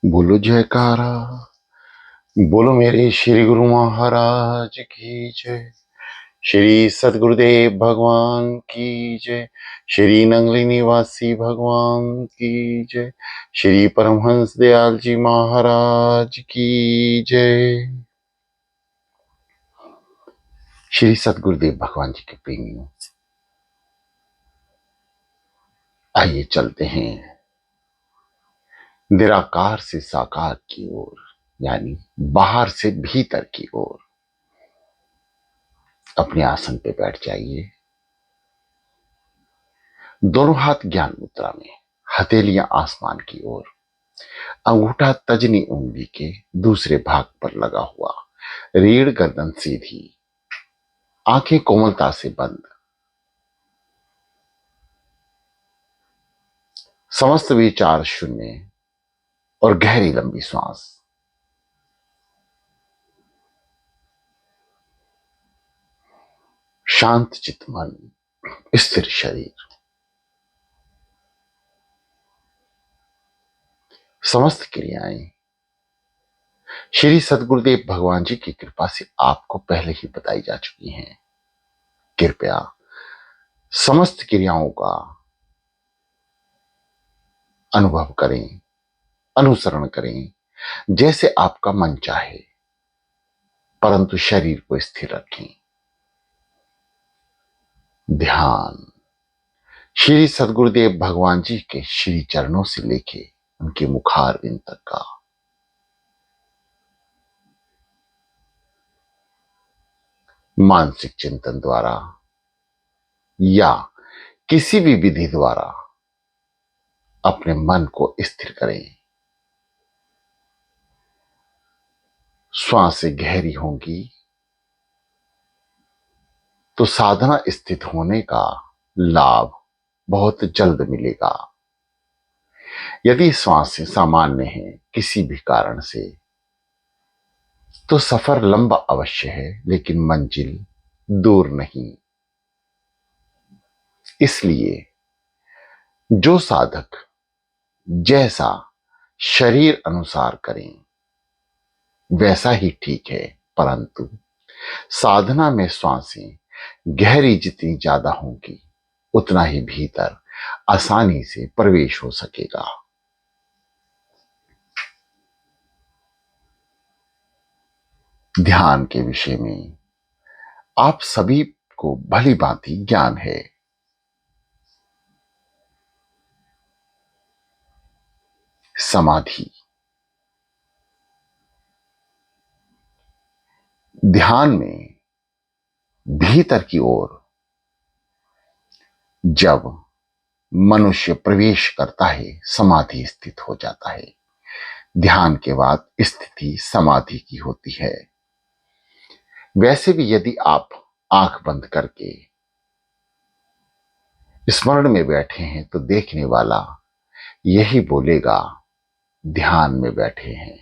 बोलो जयकारा। बोलो मेरे श्री गुरु महाराज की जय। श्री सद्गुरुदेव भगवान की जय। श्री नंगली निवासी भगवान की जय। श्री परमहंस दयाल जी महाराज की जय। श्री सद्गुरुदेव भगवान जी के प्रेमियों, आइए चलते हैं निराकार से साकार की ओर, यानी बाहर से भीतर की ओर। अपने आसन पे बैठ जाइए। दोनों हाथ ज्ञान मुद्रा में, हथेलियां आसमान की ओर, अंगूठा तजनी उंगली के दूसरे भाग पर लगा हुआ, रीढ़ गर्दन सीधी, आंखें कोमलता से बंद, समस्त विचार शून्य और गहरी लंबी सांस। शांत चित्त मन, स्थिर शरीर। समस्त क्रियाएं श्री सद्गुरुदेव भगवान जी की कृपा से आपको पहले ही बताई जा चुकी हैं। कृपया समस्त क्रियाओं का अनुभव करें, अनुसरण करें जैसे आपका मन चाहे, परंतु शरीर को स्थिर रखें। ध्यान श्री सद्गुरुदेव भगवान जी के श्री चरणों से लेके उनके मुखारविंद तक का। मानसिक चिंतन द्वारा या किसी भी विधि द्वारा अपने मन को स्थिर करें। श्वासें गहरी होंगी तो साधना स्थित होने का लाभ बहुत जल्द मिलेगा। यदि श्वासें सामान्य है किसी भी कारण से, तो सफर लंबा अवश्य है लेकिन मंजिल दूर नहीं। इसलिए जो साधक जैसा शरीर अनुसार करें वैसा ही ठीक है, परंतु साधना में श्वासें गहरी जितनी ज्यादा होंगी उतना ही भीतर आसानी से प्रवेश हो सकेगा। ध्यान के विषय में आप सभी को भली भांति ज्ञान है। समाधि ध्यान में भीतर की ओर जब मनुष्य प्रवेश करता है समाधि स्थित हो जाता है। ध्यान के बाद स्थिति समाधि की होती है। वैसे भी यदि आप आंख बंद करके स्मरण में बैठे हैं तो देखने वाला यही बोलेगा ध्यान में बैठे हैं,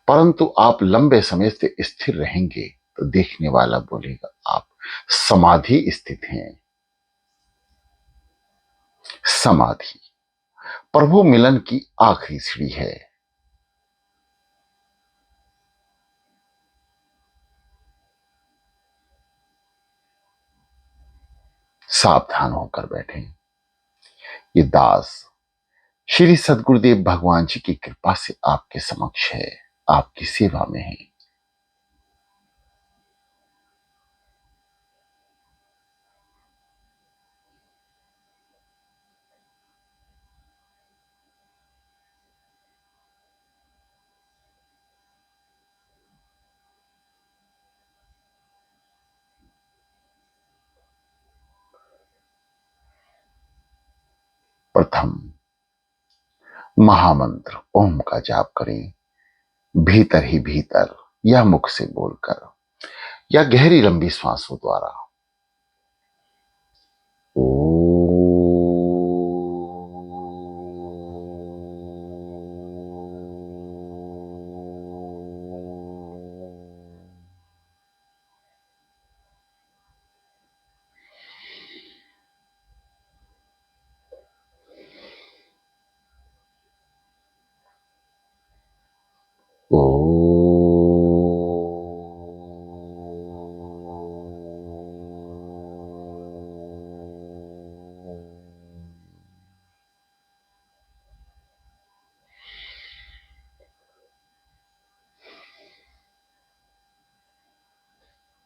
परंतु आप लंबे समय से स्थिर रहेंगे तो देखने वाला बोलेगा आप समाधि स्थित हैं। समाधि प्रभु मिलन की आखिरी सीढ़ी है। सावधान होकर बैठें। ये दास श्री सद्गुरुदेव भगवान जी की कृपा से आपके समक्ष है, आपकी सेवा में है। प्रथम महामंत्र ओम का जाप करें, भीतर ही भीतर या मुख से बोलकर या गहरी लंबी सांसों द्वारा। ओ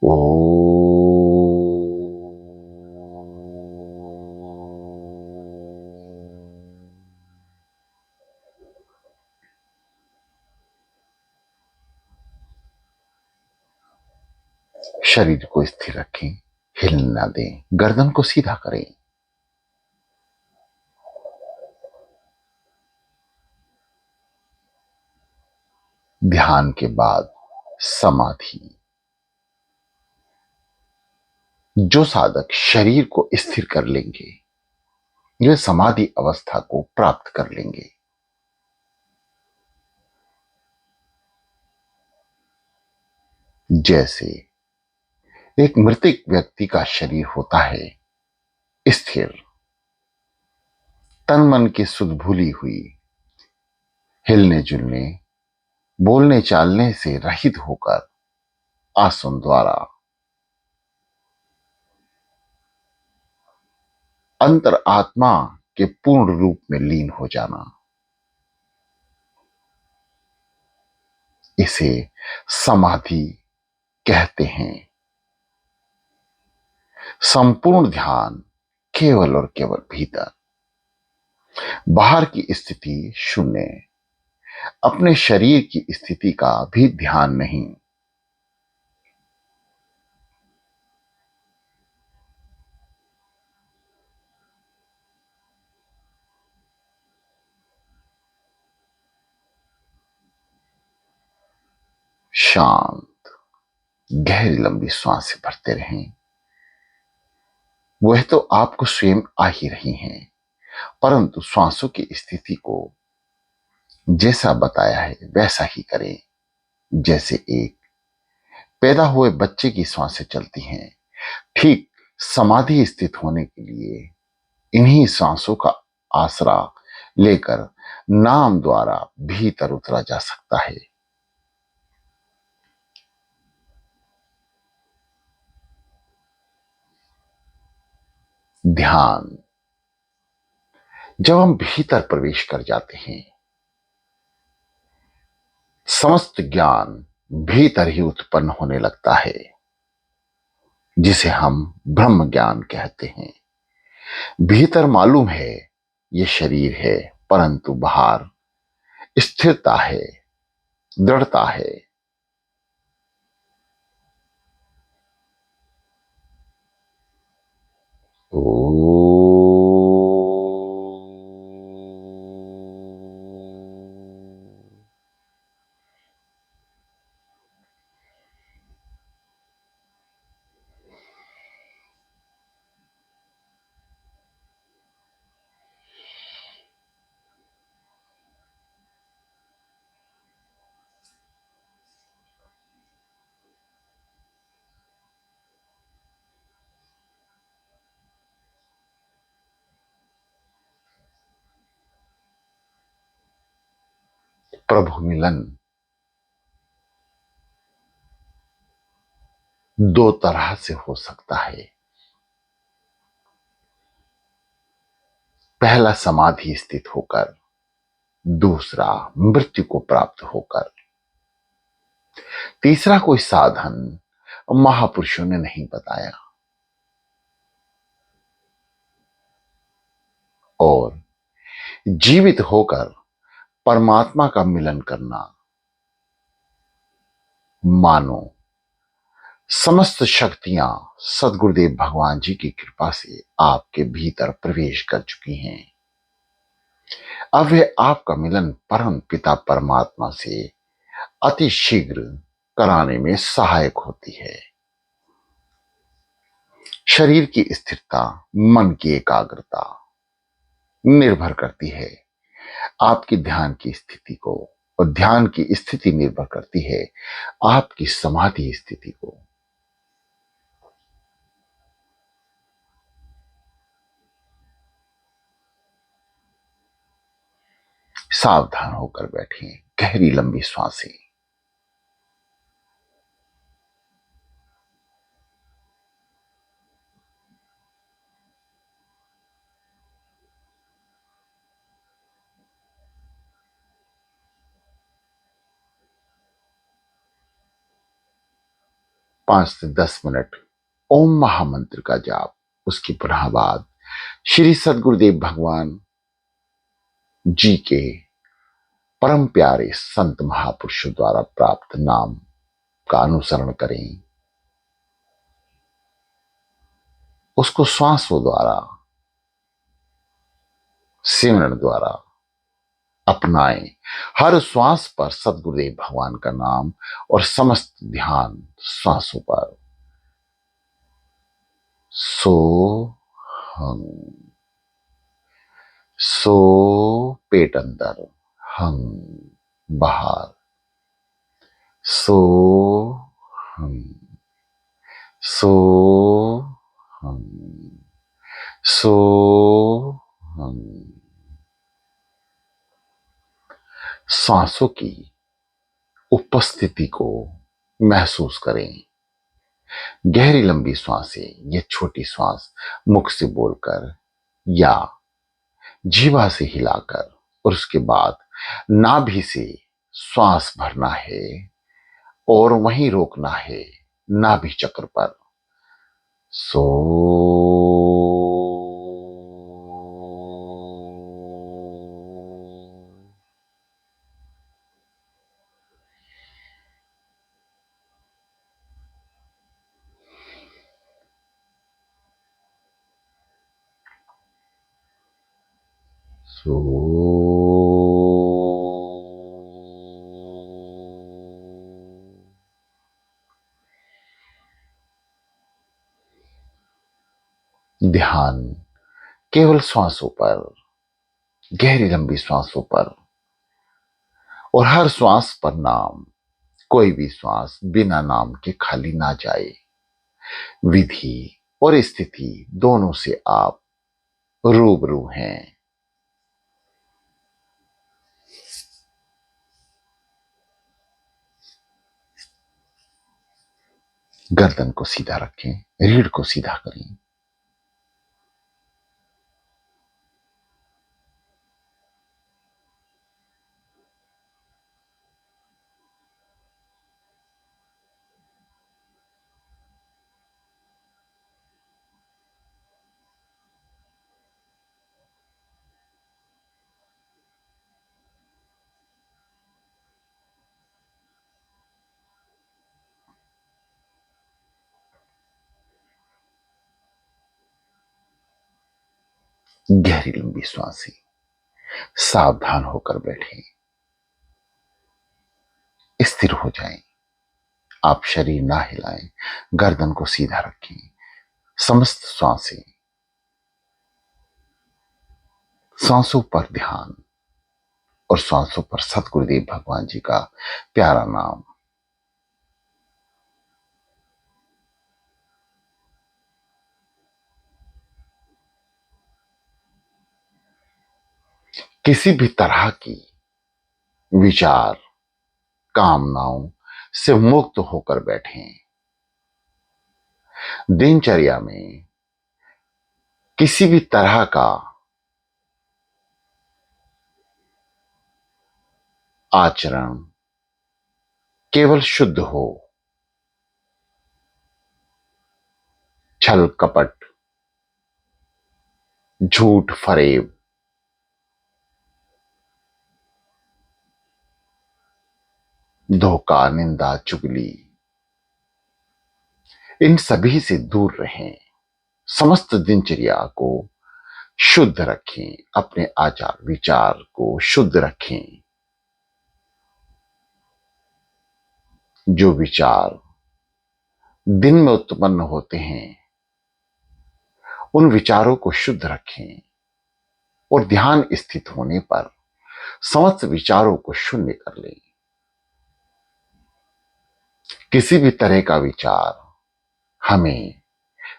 ओ शरीर को स्थिर रखें, हिलने ना दें, गर्दन को सीधा करें। ध्यान के बाद समाधि। जो साधक शरीर को स्थिर कर लेंगे वे समाधि अवस्था को प्राप्त कर लेंगे। जैसे एक मृतक व्यक्ति का शरीर होता है स्थिर, तन मन की सुध भूली हुई, हिलने जुलने बोलने चालने से रहित होकर आसन द्वारा अंतर आत्मा के पूर्ण रूप में लीन हो जाना, इसे समाधि कहते हैं। संपूर्ण ध्यान केवल और केवल भीतर, बाहर की स्थिति शून्य, अपने शरीर की स्थिति का भी ध्यान नहीं। शांत गहरी लंबी सांसें भरते रहें। वह तो आपको स्वयं आ ही रही हैं, परंतु श्वासों की स्थिति को जैसा बताया है वैसा ही करें। जैसे एक पैदा हुए बच्चे की श्वासें चलती हैं, ठीक समाधि स्थित होने के लिए इन्हीं सांसों का आसरा लेकर नाम द्वारा भीतर उतरा जा सकता है। ध्यान। जब हम भीतर प्रवेश कर जाते हैं, समस्त ज्ञान भीतर ही उत्पन्न होने लगता है, जिसे हम ब्रह्म ज्ञान कहते हैं। भीतर मालूम है ये शरीर है, परंतु बाहर स्थिरता है, दृढ़ता है। ओ प्रभु मिलन दो तरह से हो सकता है। पहला समाधि स्थित होकर, दूसरा मृत्यु को प्राप्त होकर। तीसरा कोई साधन महापुरुषों ने नहीं बताया। और जीवित होकर परमात्मा का मिलन करना, मानो समस्त शक्तियां सदगुरुदेव भगवान जी की कृपा से आपके भीतर प्रवेश कर चुकी हैं। अब वे आपका मिलन परम पिता परमात्मा से अति शीघ्र कराने में सहायक होती है। शरीर की स्थिरता, मन की एकाग्रता निर्भर करती है आपकी ध्यान की स्थिति को, और ध्यान की स्थिति निर्भर करती है आपकी समाधि स्थिति को। सावधान होकर बैठें, गहरी लंबी सांसें। 5 से 10 मिनट ओम महामंत्र का जाप, उसकी पुनः बाद श्री सद्गुरुदेव भगवान जी के परम प्यारे संत महापुरुषों द्वारा प्राप्त नाम का अनुसरण करें, उसको श्वासों द्वारा, सिमरण द्वारा अपनाएं। हर श्वास पर सद्गुरुदेव भगवान का नाम और समस्त ध्यान श्वासों पर। सो हंग, सो पेट अंदर, हंग बाहर, सो हंग, सो हंग, सो हंग। सांसों की उपस्थिति को महसूस करें। गहरी लंबी सांसें या छोटी सांस मुख से बोलकर या जीवा से हिलाकर, और उसके बाद नाभि से श्वास भरना है और वहीं रोकना है नाभि चक्र पर। सो सो ध्यान केवल श्वासों पर, गहरी लंबी श्वासों पर, और हर श्वास पर नाम। कोई भी श्वास बिना नाम के खाली ना जाए। विधि और स्थिति दोनों से आप रूबरू हैं। गर्दन को सीधा रखें, रीढ़ को सीधा करें। गहरी लंबी सांसें, सावधान होकर बैठें, स्थिर हो जाएं। आप शरीर ना हिलाएं, गर्दन को सीधा रखें। समस्त सांसें, सांसों पर ध्यान और सांसों पर सतगुरुदेव भगवान जी का प्यारा नाम। किसी भी तरह की विचार, कामनाओं से मुक्त होकर बैठें। दिनचर्या में किसी भी तरह का आचरण केवल शुद्ध हो। छल कपट, झूठ फरेब, धोखा, निंदा, चुगली, इन सभी से दूर रहें। समस्त दिनचर्या को शुद्ध रखें, अपने आचार विचार को शुद्ध रखें। जो विचार दिन में उत्पन्न होते हैं, उन विचारों को शुद्ध रखें और ध्यान स्थित होने पर समस्त विचारों को शून्य कर लें। किसी भी तरह का विचार हमें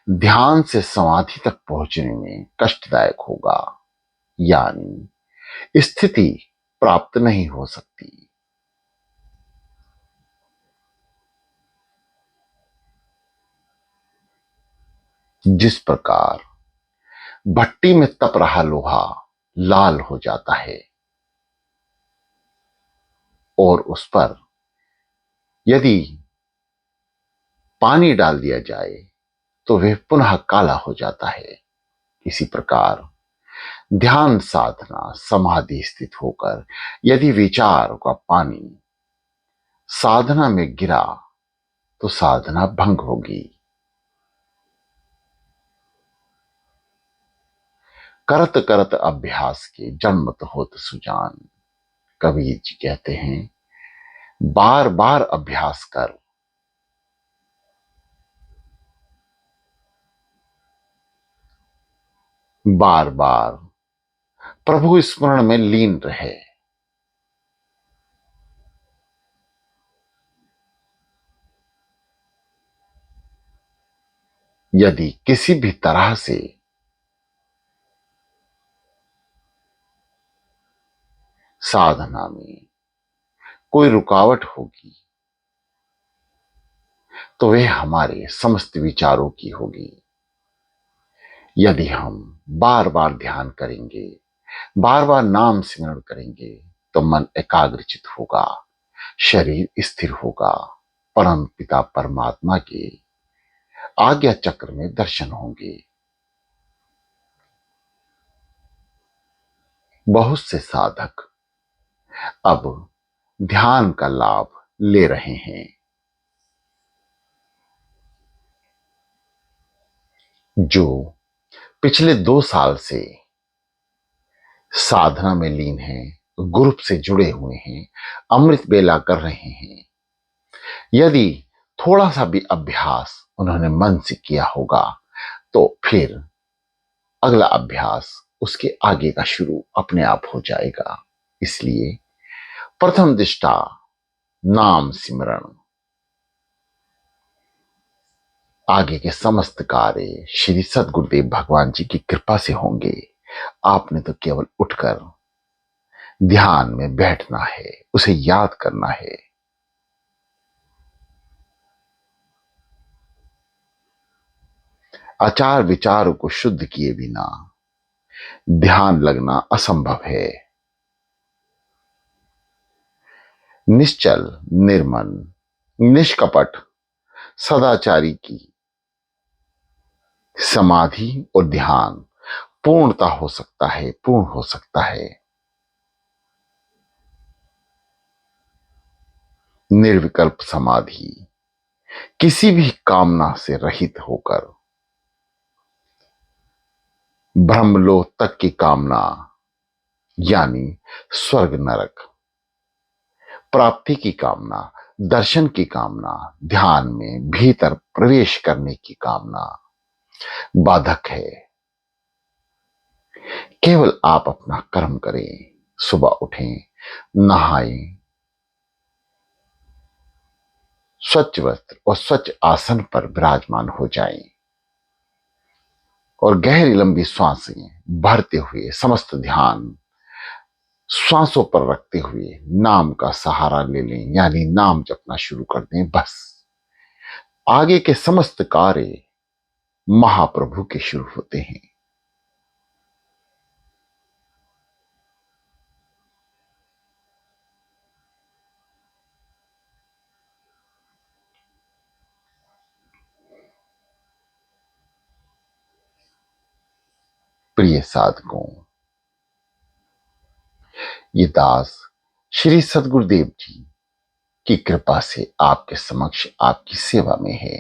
ध्यान से समाधि तक पहुंचने में कष्टदायक होगा, यानी स्थिति प्राप्त नहीं हो सकती। जिस प्रकार भट्टी में तप रहा लोहा लाल हो जाता है और उस पर यदि पानी डाल दिया जाए तो वह पुनः काला हो जाता है। इसी प्रकार ध्यान साधना समाधि स्थित होकर यदि विचार का पानी साधना में गिरा तो साधना भंग होगी। करत करत अभ्यास के जन्मत होत सुजान। कबीर जी कहते हैं, बार बार अभ्यास कर, बार बार प्रभु स्मरण में लीन रहे। यदि किसी भी तरह से साधना में कोई रुकावट होगी तो वह हमारे समस्त विचारों की होगी। यदि हम बार बार ध्यान करेंगे, बार बार नाम स्मरण करेंगे तो मन एकाग्रचित होगा, शरीर स्थिर होगा, परम पिता परमात्मा के आज्ञा चक्र में दर्शन होंगे। बहुत से साधक अब ध्यान का लाभ ले रहे हैं। जो पिछले 2 साल से साधना में लीन हैं, ग्रुप से जुड़े हुए हैं, अमृत बेला कर रहे हैं, यदि थोड़ा सा भी अभ्यास उन्होंने मन से किया होगा तो फिर अगला अभ्यास उसके आगे का शुरू अपने आप हो जाएगा। इसलिए प्रथम दृष्टा नाम सिमरण, आगे के समस्त कार्य श्री सद्गुरुदेव भगवान जी की कृपा से होंगे। आपने तो केवल उठकर ध्यान में बैठना है, उसे याद करना है। आचार विचार को शुद्ध किए बिना ध्यान लगना असंभव है। निश्चल, निर्मल, निष्कपट सदाचारी की समाधि और ध्यान पूर्णता हो सकता है, पूर्ण हो सकता है। निर्विकल्प समाधि, किसी भी कामना से रहित होकर ब्रह्मलोक तक की कामना यानी स्वर्ग नरक प्राप्ति की कामना, दर्शन की कामना, ध्यान में भीतर प्रवेश करने की कामना बाधक है। केवल आप अपना कर्म करें, सुबह उठें, नहाएं, स्वच्छ वस्त्र और स्वच्छ आसन पर विराजमान हो जाएं और गहरी लंबी सांसें भरते हुए समस्त ध्यान श्वासों पर रखते हुए नाम का सहारा ले लें, यानी नाम जपना शुरू कर दें। बस आगे के समस्त कार्य महाप्रभु के शुरू होते हैं। प्रिय साधकों, ये दास श्री सद्गुरुदेव जी की कृपा से आपके समक्ष आपकी सेवा में है।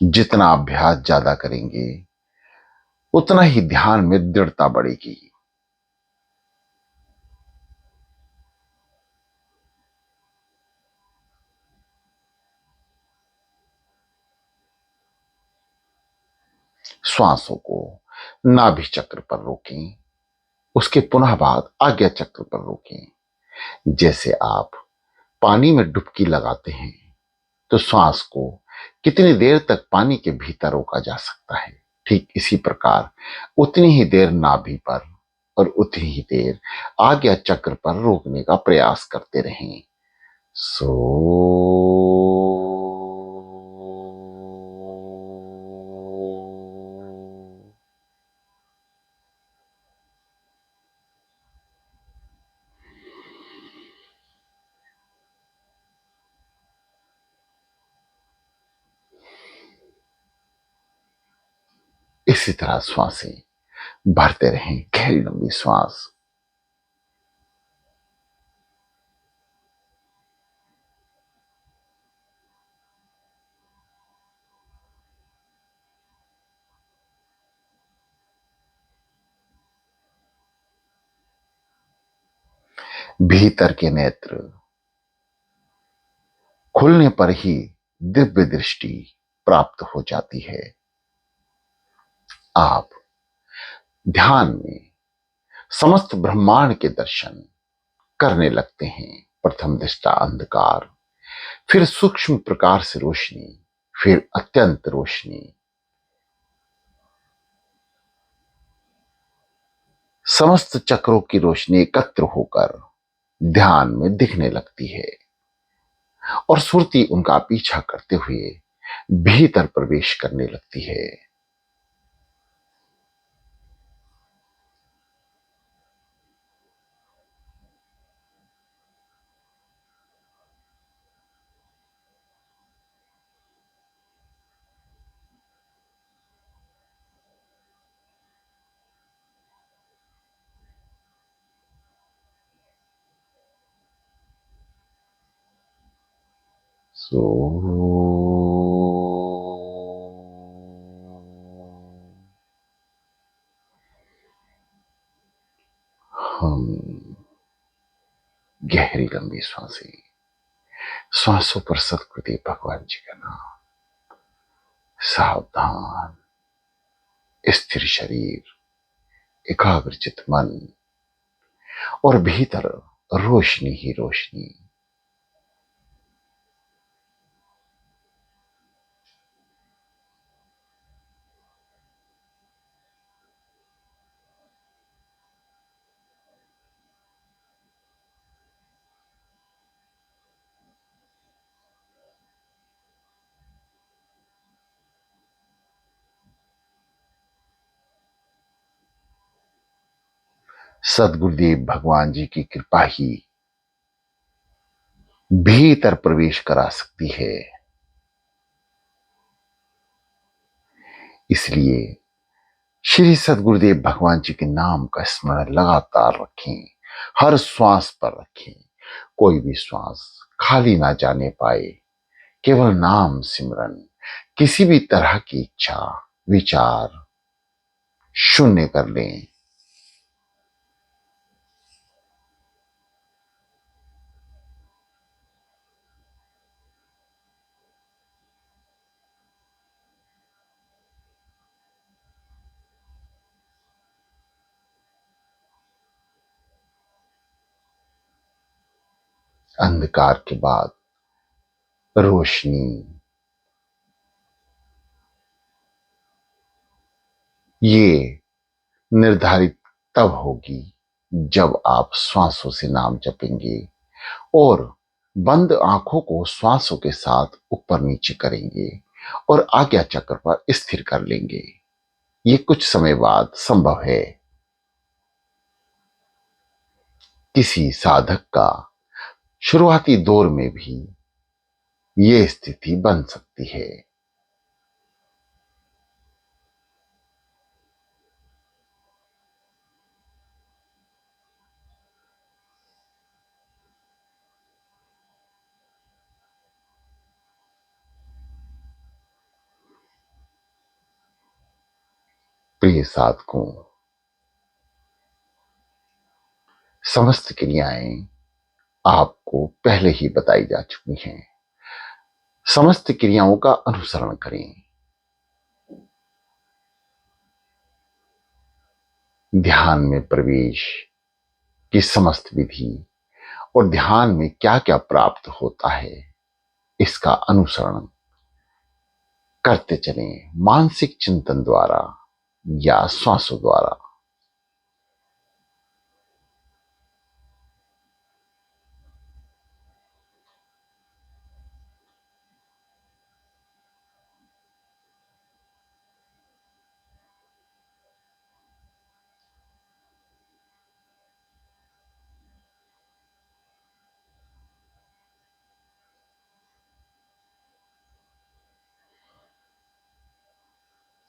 जितना अभ्यास ज्यादा करेंगे उतना ही ध्यान में दृढ़ता बढ़ेगी। श्वासों को नाभि चक्र पर रोकें, उसके पुनः बाद आज्ञा चक्र पर रोकें। जैसे आप पानी में डुबकी लगाते हैं तो श्वास को कितनी देर तक पानी के भीतर रोका जा सकता है, ठीक इसी प्रकार उतनी ही देर नाभि पर और उतनी ही देर आज्ञा चक्र पर रोकने का प्रयास करते रहें। सो इसी तरह श्वासें भरते रहें, गहरी लंबी श्वास। भीतर के नेत्र खुलने पर ही दिव्य दृष्टि प्राप्त हो जाती है। आप ध्यान में समस्त ब्रह्मांड के दर्शन करने लगते हैं। प्रथम दृष्टा अंधकार, फिर सूक्ष्म प्रकार से रोशनी, फिर अत्यंत रोशनी। समस्त चक्रों की रोशनी एकत्र होकर ध्यान में दिखने लगती है और सुरती उनका पीछा करते हुए भीतर प्रवेश करने लगती है। सो हम गहरी लंबी सांसें, श्वासों पर सदगुरुदेव भगवान जी का नाम। सावधान, स्थिर शरीर, एकाग्रचित मन और भीतर रोशनी ही रोशनी। सदगुरुदेव भगवान जी की कृपा ही भीतर प्रवेश करा सकती है। इसलिए श्री सदगुरुदेव भगवान जी के नाम का स्मरण लगातार रखें, हर श्वास पर रखें। कोई भी श्वास खाली ना जाने पाए। केवल नाम सिमरन, किसी भी तरह की इच्छा विचार शून्य कर लें। अंधकार के बाद रोशनी, ये निर्धारित तब होगी जब आप श्वासों से नाम जपेंगे और बंद आंखों को श्वासों के साथ ऊपर नीचे करेंगे और आज्ञा चक्र पर स्थिर कर लेंगे। ये कुछ समय बाद संभव है। किसी साधक का शुरुआती दौर में भी ये स्थिति बन सकती है। प्रिय साधकों, समस्त क्रियाएं आपको पहले ही बताई जा चुकी हैं। समस्त क्रियाओं का अनुसरण करें। ध्यान में प्रवेश की समस्त विधि और ध्यान में क्या क्या प्राप्त होता है, इसका अनुसरण करते चलें, मानसिक चिंतन द्वारा या श्वासों द्वारा।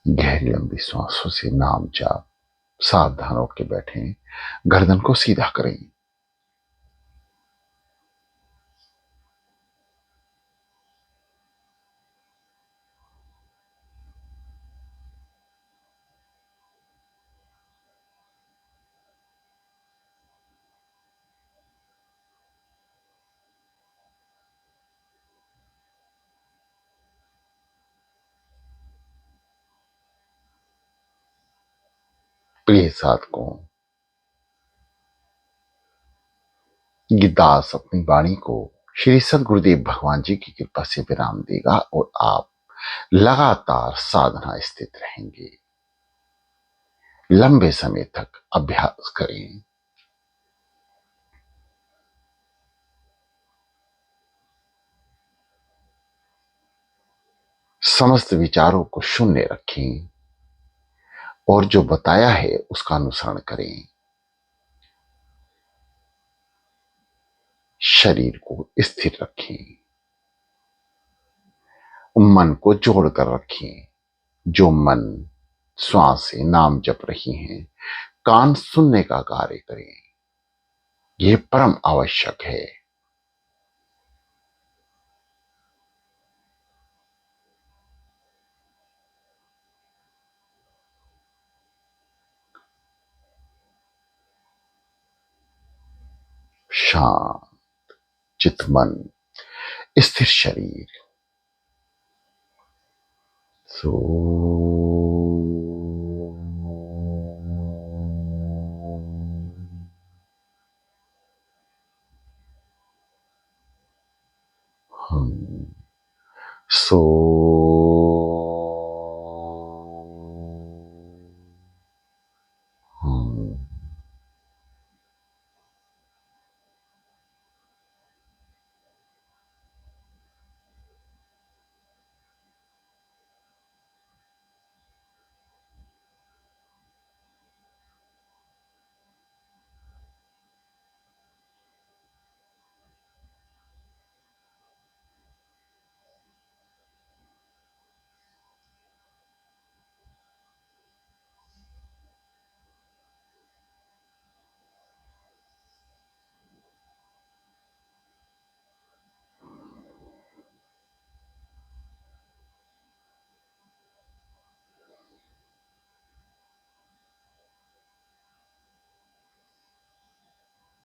गहरी लंबी सांसों से नाम जाप, सावधान होकर बैठें, गर्दन को सीधा करें। प्रिय साधकों, ये दास अपनी वाणी को श्री सदगुरुदेव भगवान जी की कृपा से विराम देगा और आप लगातार साधना स्थित रहेंगे। लंबे समय तक अभ्यास करें। समस्त विचारों को शून्य रखें और जो बताया है उसका अनुसरण करें। शरीर को स्थिर रखें, मन को जोड़कर रखें। जो मन श्वास से नाम जप रही हैं, कान सुनने का कार्य करें। यह परम आवश्यक है। शांत चित मन, स्थिर शरीर। सो हम सो